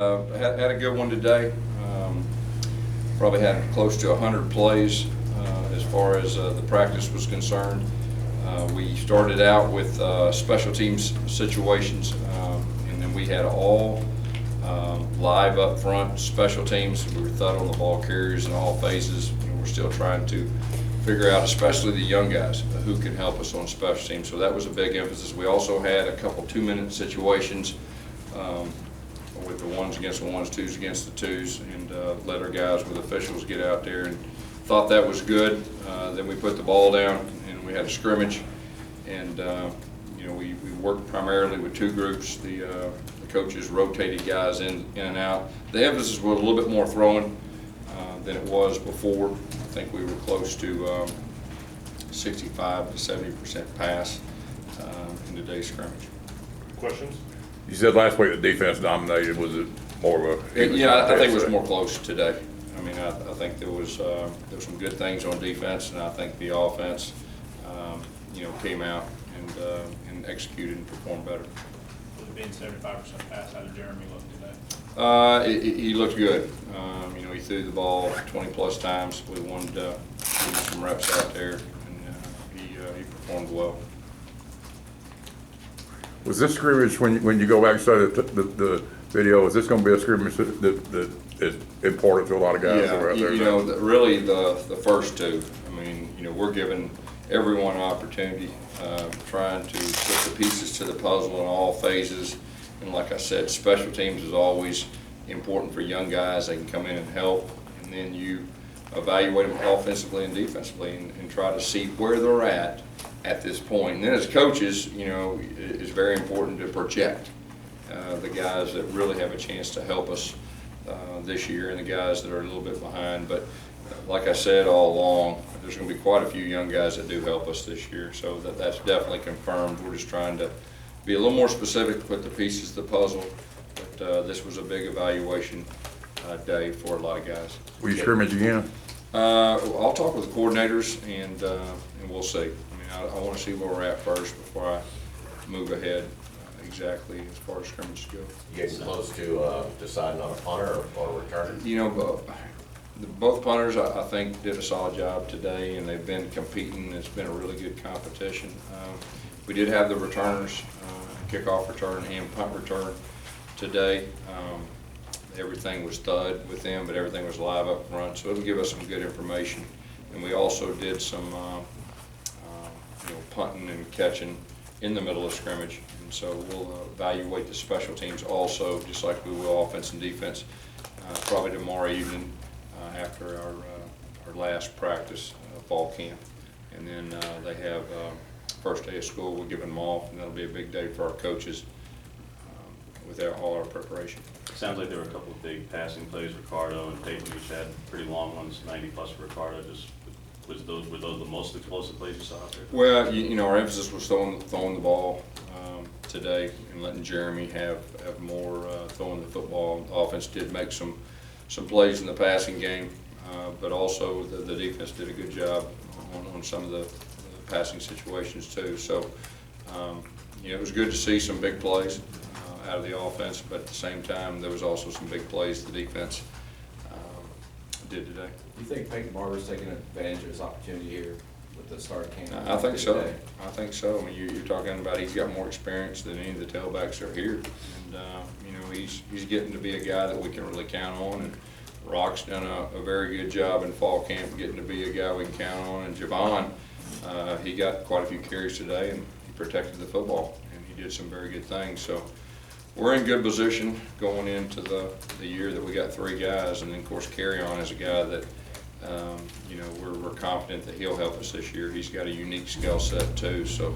Had a good one today. Probably had close to 100 plays as far as the practice was concerned. We started out with special teams situations, and then we had all live up front special teams. We were thud on the ball carriers in all phases. And we're still trying to figure out, especially the young guys, who can help us on special teams. So that was a big emphasis. We also had a couple 2-minute situations with the ones against the ones, twos against the twos, and let our guys with officials get out there, and thought that was good. Then we put the ball down and we had a scrimmage, and we worked primarily with two groups. The coaches rotated guys in and out. The emphasis was a little bit more throwing than it was before. I think we were close to 65 to 70% pass in today's scrimmage. Questions? You said last week the defense dominated. Was it more of a? Yeah, I think it was more close today. I mean, I think there was some good things on defense, and I think the offense, came out and executed and performed better. With it being 75% pass, how did Jeremy look today? He looked good. He threw the ball 20+ times. We wanted to give him some reps out there, and he performed well. Was this scrimmage, when you go back and study the video, is this going to be a scrimmage that is important to a lot of guys that are out there? Really the first two. I mean, we're giving everyone an opportunity, trying to put the pieces to the puzzle in all phases. And like I said, special teams is always important for young guys. They can come in and help, and then you evaluate them offensively and defensively, and try to see where they're at this point. And then as coaches, it's very important to project the guys that really have a chance to help us this year, and the guys that are a little bit behind. But like I said all along, there's going to be quite a few young guys that do help us this year, so that's definitely confirmed. We're just trying to be a little more specific, put the pieces to the puzzle. But this was a big evaluation day for a lot of guys. Will you scrimmage again? I'll talk with the coordinators, and we'll see. I want to see where we're at first before I move ahead exactly as far as scrimmages go. You getting close to deciding on a punter or returner? Both punters, I think, did a solid job today, and they've been competing. It's been a really good competition. We did have the returners, kickoff return and punt return today. Everything was thud with them, but everything was live up front, so it'll give us some good information. And we also did some punting and catching in the middle of scrimmage, and so we'll evaluate the special teams also, just like we will offense and defense, probably tomorrow evening after our last practice fall camp. And then they have first day of school. We're giving them off, and that'll be a big day for our coaches with all our preparation. Sounds like there were a couple of big passing plays. Ricardo and Peyton each had pretty long ones, 90+ for Ricardo. Were those the most explosive plays you saw out there? Well, our emphasis was throwing the ball today and letting Jeremy have more throwing the football. The offense did make some plays in the passing game, but also the defense did a good job on some of the passing situations too. So, it was good to see some big plays out of the offense, but at the same time, there was also some big plays the defense did today. Do you think Peyton Barber's taking advantage of his opportunity here with the start of camp? I think so. I think so. I mean, you're talking about he's got more experience than any of the tailbacks that are here, and he's getting to be a guy that we can really count on. And Rock's done a very good job in fall camp, getting to be a guy we can count on. And Javon, he got quite a few carries today, and he protected the football, and he did some very good things. So we're in good position going into the year that we got 3 guys, and then of course Carry On is a guy that we're confident that he'll help us this year. He's got a unique skill set too, so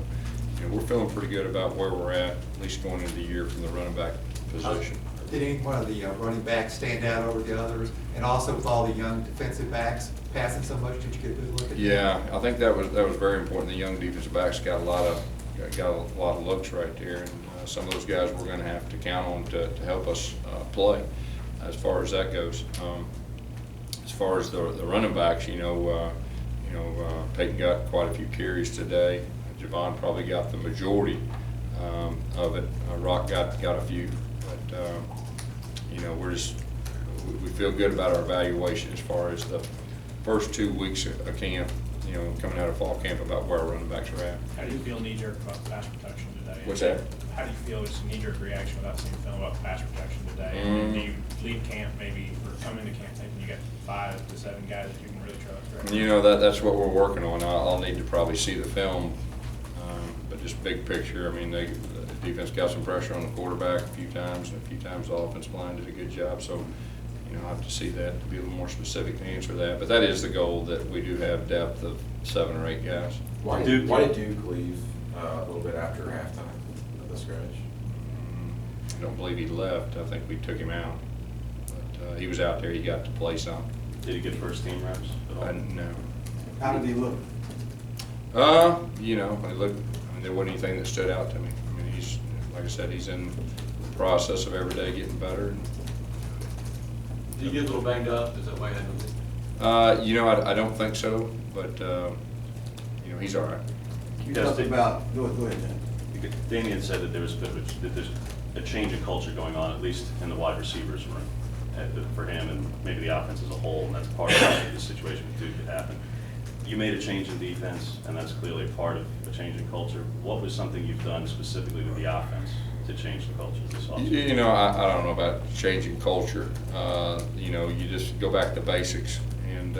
we're feeling pretty good about where we're at least going into the year from the running back position. Did any one of the running backs stand out over the others? And also with all the young defensive backs passing so much, did you get a good look at them? Yeah, I think that was very important. The young defensive backs got a lot of looks right there, and some of those guys we're going to have to count on to help us play as far as that goes. As far as the running backs, Peyton got quite a few carries today. Javon probably got the majority of it. Rock got a few, but you know, we feel good about our evaluation as far as the first 2 weeks of camp, you know, coming out of fall camp about where our running backs are at. How do you feel knee-jerk about pass protection today? What's that? How do you feel it's a knee-jerk reaction without seeing film about pass protection today? I mean, do you leave camp maybe, or come into camp thinking you got 5 to 7 guys that you can really trust, right? You know, that's what we're working on. I'll need to probably see the film, but just big picture, I mean, the defense got some pressure on the quarterback a few times, and a few times the offensive line did a good job. So, you know, I have to see that to be a little more specific to answer that. But that is the goal, that we do have depth of 7 or 8 guys. Why did Duke leave a little bit after halftime of the scrimmage? I don't believe he left. I think we took him out. But he was out there. He got to play some. Did he get first team reps at all? No. How did he look? You know, I mean, there wasn't anything that stood out to me. I mean, he's, like I said, he's in the process of every day getting better. Did you get a little banged up? Is that why you had to? You know, I don't think so, but, you know, he's all right. You talked about, go ahead, Dan. Damian said that there was that there's a change in culture going on, at least in the wide receivers room, for him and maybe the offense as a whole, and that's part of how the situation with Duke could happen. You made a change in defense, and that's clearly a part of a change in culture. What was something you've done specifically with the offense to change the culture this offseason? You know, I don't know about changing culture. You know, you just go back to basics, and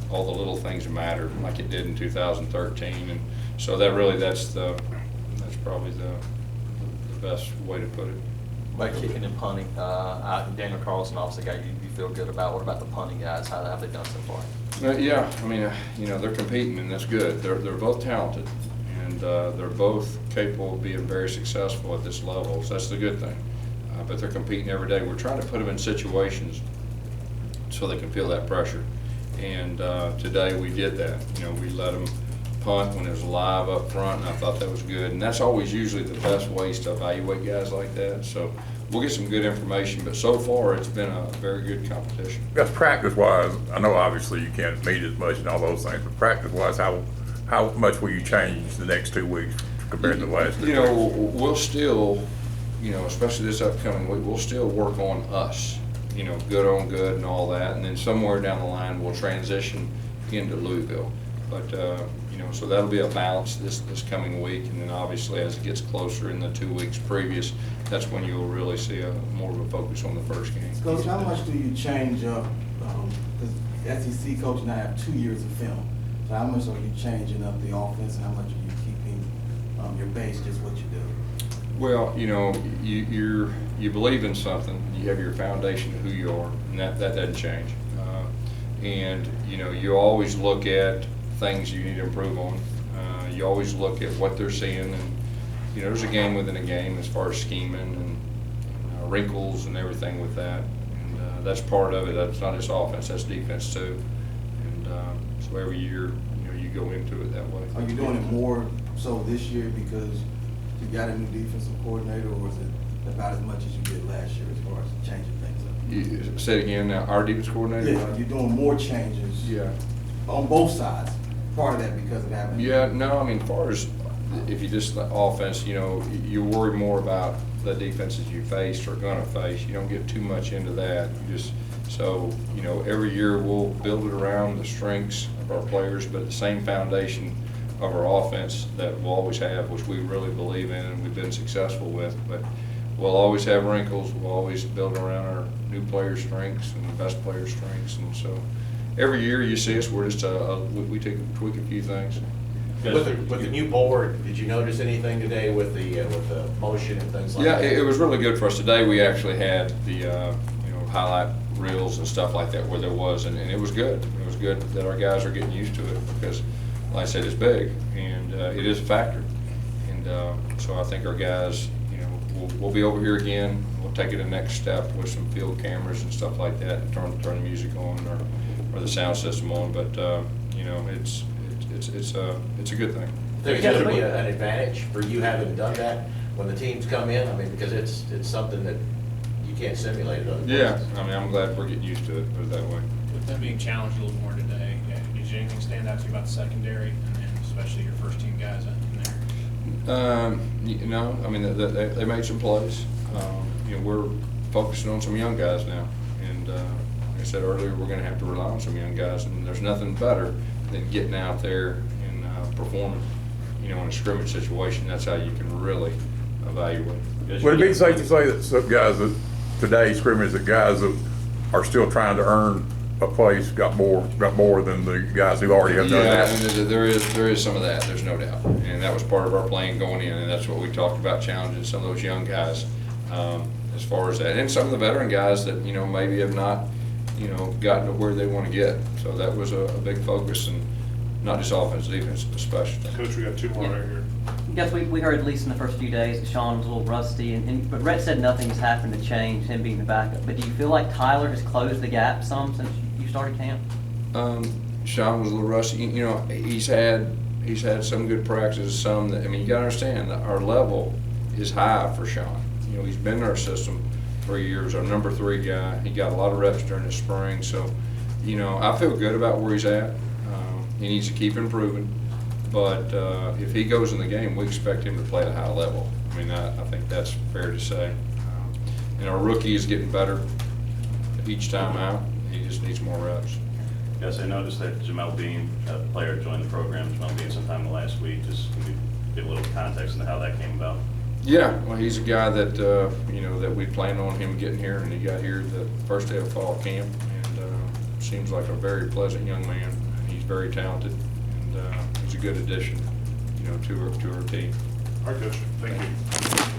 all the little things matter, like it did in 2013. And so that's probably the best way to put it. By kicking and punting, Daniel Carlson obviously got you feel good about. What about the punting guys? How have they done so far? Yeah, I mean, you know, they're competing, and that's good. They're both talented, and they're both capable of being very successful at this level, so that's the good thing. But they're competing every day. We're trying to put them in situations so they can feel that pressure. And today we did that. You know, we let them punt when it was live up front, and I thought that was good. And that's always usually the best ways to evaluate guys like that. So we'll get some good information, but so far it's been a very good competition. That's practice-wise. I know obviously you can't meet as much and all those things, but practice-wise, how much will you change the next 2 weeks compared to the last 2 weeks? You know, we'll still, you know, especially this upcoming week, we'll still work on us. You know, good on good and all that, and then somewhere down the line we'll transition into Louisville. But you know, so that'll be a balance this coming week, and then obviously as it gets closer in the 2 weeks previous, that's when you'll really see more of a focus on the first game. Coach, how much do you change up? Because SEC coach now have 2 years of film. So how much are you changing up the offense, and how much are you keeping your base just what you do? Well, you know, you believe in something. You have your foundation of who you are, and that doesn't change. And you know, you always look at things you need to improve on. You always look at what they're seeing, and you know, there's a game within a game as far as scheming and wrinkles and everything with that. And that's part of it. That's not just offense, that's defense too. And so every year, you know, you go into it that way. Are you doing it more so this year because you got a new defensive coordinator, or is it about as much as you did last year as far as changing things up? You say it again now, our defense coordinator? Yeah, you're doing more changes. Yeah. On both sides. Part of that because of having. Yeah, no, I mean, as far as if you just the offense, you know, you worry more about the defenses you faced or gonna face. You don't get too much into that. You just, so, you know, every year we'll build it around the strengths of our players, but the same foundation of our offense that we'll always have, which we really believe in and we've been successful with. But we'll always have wrinkles. We'll always build around our new players' strengths and the best players' strengths. And so every year you see us, we're just, we tweak a few things. With the new board, did you notice anything today with the motion and things like that? Yeah, it was really good for us. Today we actually had the, you know, highlight reels and stuff like that where there was, and it was good. It was good that our guys are getting used to it because, like I said, it's big and it is a factor. And so I think our guys, you know, we'll be over here again. We'll take it the next step with some field cameras and stuff like that, and turn the music on or the sound system on. But you know, it's a good thing. Think it's going to be an advantage for you having done that when the teams come in? I mean, because it's something that you can't simulate it other places. Yeah, I mean, I'm glad we're getting used to it, put it that way. With them being challenged a little more today, did anything stand out to you about the secondary, and especially your first team guys in there? You know, I mean, they made some plays. You know, focusing on some young guys now. And like I said earlier, we're gonna have to rely on some young guys, and there's nothing better than getting out there and performing, in a scrimmage situation. That's how you can really evaluate. Would it be safe to say that some guys that today scrimmage, that guys that are still trying to earn a place got more than the guys who already have done Yeah, that? and there is some of that, there's no doubt. And that was part of our plan going in, and that's what we talked about, challenging some of those young guys as far as that. And some of the veteran guys that, maybe have not, gotten to where they want to get. So that was a big focus, and not just offense, defense, but special. Coach, we got two more right here. Yes, we heard at least in the first few days that Sean was a little rusty, but Rhett said nothing's happened to change him being the backup. But do you feel like Tyler has closed the gap some since you started camp? Sean was a little rusty. He's had some good practices, some that, you gotta understand that our level is high for Sean. He's been in our system for years, our number 3 guy. He got a lot of reps during the spring, so, I feel good about where he's at. He needs to keep improving, but if he goes in the game, we expect him to play at a high level. I think that's fair to say. And our rookie is getting better each time out. He just needs more reps. Yes, I noticed that Jamel Bean, a player, joined the program. Jamel Bean sometime last week. Just can you give a little context into how that came about? Yeah, well, he's a guy that, that we planned on him getting here, and he got here the first day of fall camp, and seems like a very pleasant young man. He's very talented, and he's a good addition, to our team. All right, Coach, thank you.